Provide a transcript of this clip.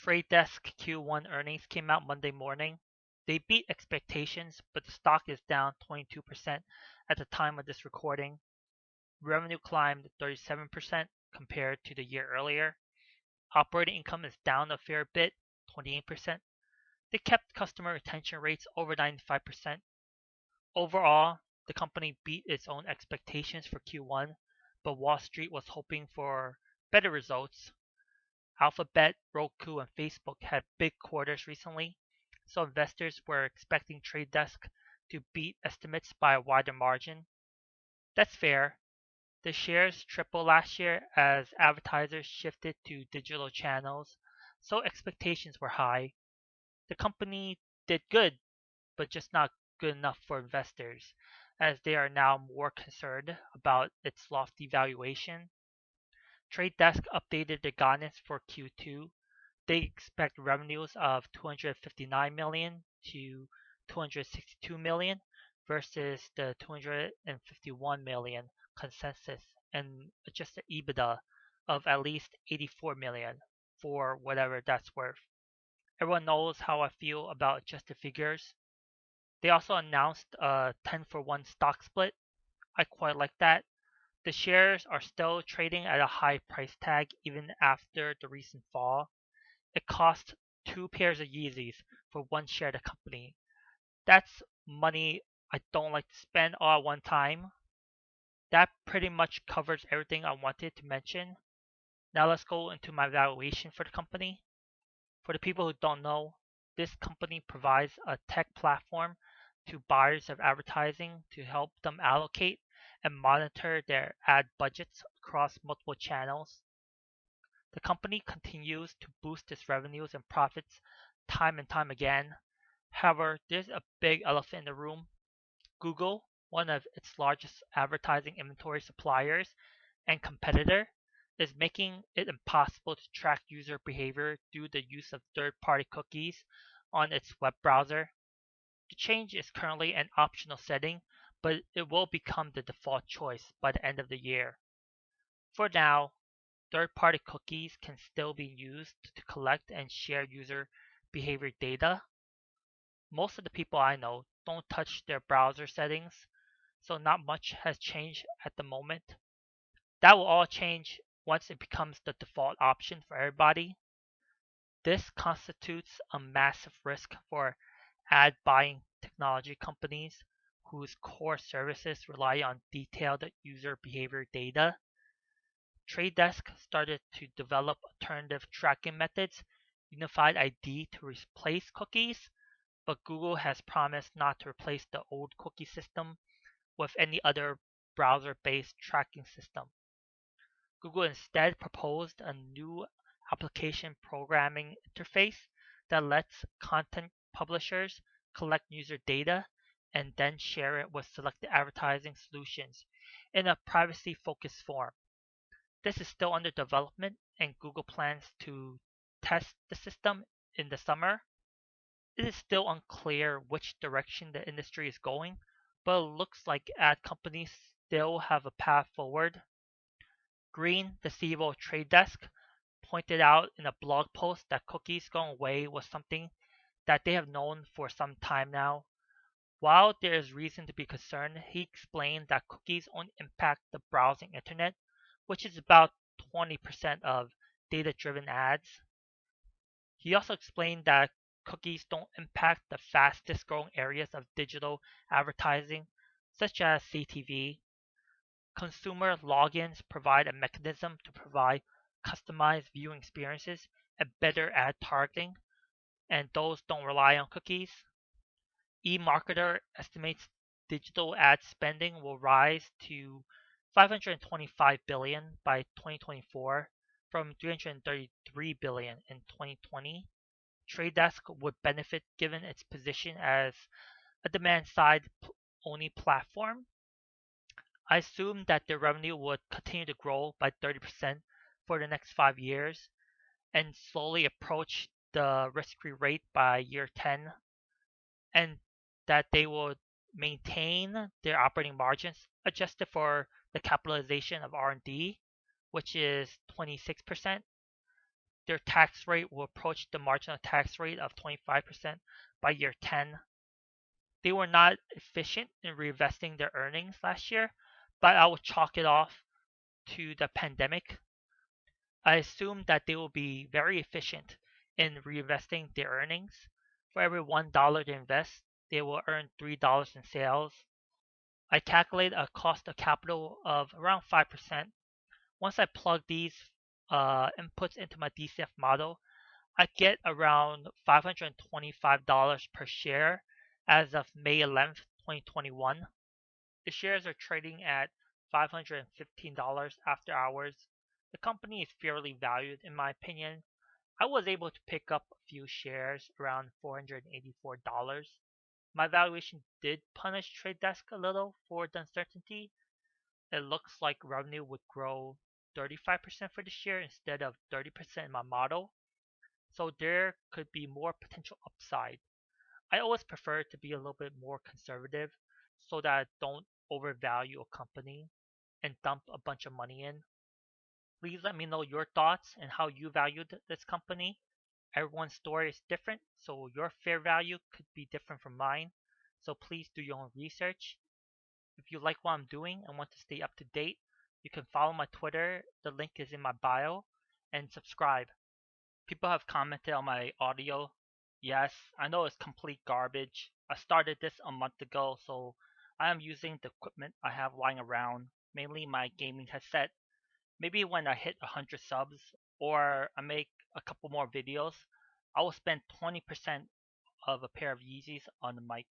Trade Desk Q1 earnings came out Monday morning. They beat expectations, but the stock is down 22% at the time of this recording. Revenue climbed 37% compared to the year earlier. Operating income is down a fair bit, 28%. They kept customer retention rates over 95%. Overall, the company beat its own expectations for Q1, but Wall Street was hoping for better results. Alphabet, Roku, and Facebook had big quarters recently, so investors were expecting Trade Desk to beat estimates by a wider margin. That's fair. The shares tripled last year as advertisers shifted to digital channels, so expectations were high. The company did good, but just not good enough for investors, as they are now more concerned about its lofty valuation. Trade Desk updated their guidance for Q2. They expect revenues of 259 million to 262 million versus the 251 million consensus, and adjusted EBITDA of at least 84 million, for whatever that's worth. Everyone knows how I feel about adjusted figures. They also announced a 10 for 1 stock split. I quite like that. The shares are still trading at a high price tag even after the recent fall. It costs two pairs of Yeezys for one share of the company. That's money I don't like to spend all at one time. That pretty much covers everything I wanted to mention. Now let's go into my valuation for the company. For the people who don't know, this company provides a tech platform to buyers of advertising to help them allocate and monitor their ad budgets across multiple channels. The company continues to boost its revenues and profits time and time again. However, there's a big elephant in the room. Google, one of its largest advertising inventory suppliers and competitor, is making it impossible to track user behavior due to the use of third-party cookies on its web browser. The change is currently an optional setting, but it will become the default choice by the end of the year. For now, third-party cookies can still be used to collect and share user behavior data. Most of the people I know don't touch their browser settings, so not much has changed at the moment. That will all change once it becomes the default option for everybody. This constitutes a massive risk for ad buying technology companies whose core services rely on detailed user behavior data. Trade Desk started to develop alternative tracking methods, Unified ID to replace cookies, but Google has promised not to replace the old cookie system with any other browser-based tracking system. Google instead proposed a new application programming interface that lets content publishers collect user data and then share it with selected advertising solutions in a privacy-focused form. This is still under development, and Google plans to test the system in the summer. It is still unclear which direction the industry is going, but it looks like ad companies still have a path forward. Green, the CEO of Trade Desk, pointed out in a blog post that cookies going away was something that they have known for some time now. While there is reason to be concerned, he explained that cookies only impact the browsing internet, which is about 20% of data driven ads. He also explained that cookies don't impact the fastest growing areas of digital advertising, such as CTV. Consumer logins provide a mechanism to provide customized viewing experiences and better ad targeting, and those don't rely on cookies. eMarketer estimates digital ad spending will rise to 525 billion by 2024 from 333 billion in 2020. Trade Desk would benefit given its position as a demand side only platform. I assume that their revenue would continue to grow by 30% for the next 5 years and slowly approach the risk-free rate by year 10, and that they will maintain their operating margins adjusted for the capitalization of R&D, which is 26%. their tax rate will approach the marginal tax rate of 25% by year 10. They were not efficient in reinvesting their earnings last year, but I would chalk it off to the pandemic. I assume that they will be very efficient in reinvesting their earnings. For every $1 they invest, they will earn $3 in sales. I calculate a cost of capital of around 5%. Once I plug these inputs into my DCF model, I get around $525 per share as of May 11th, 2021. The shares are trading at $515 after hours. The company is fairly valued in my opinion. I was able to pick up a few shares around $484. My valuation did punish Trade Desk a little for the uncertainty. It looks like revenue would grow 35% for this year instead of 30% in my model. So there could be more potential upside. I always prefer to be a little bit more conservative so that I don't overvalue a company and dump a bunch of money in. Please let me know your thoughts and how you valued this company. Everyone's story is different, so your fair value could be different from mine. So please do your own research. If you like what I'm doing and want to stay up to date, you can follow my Twitter. The link is in my bio, and subscribe. People have commented on my audio. Yes, I know it's complete garbage. I started this a month ago, so I am using the equipment I have lying around, mainly my gaming headset. Maybe when I hit 100 subs or I make a couple more videos, I will spend 20% of a pair of Yeezys on the mic.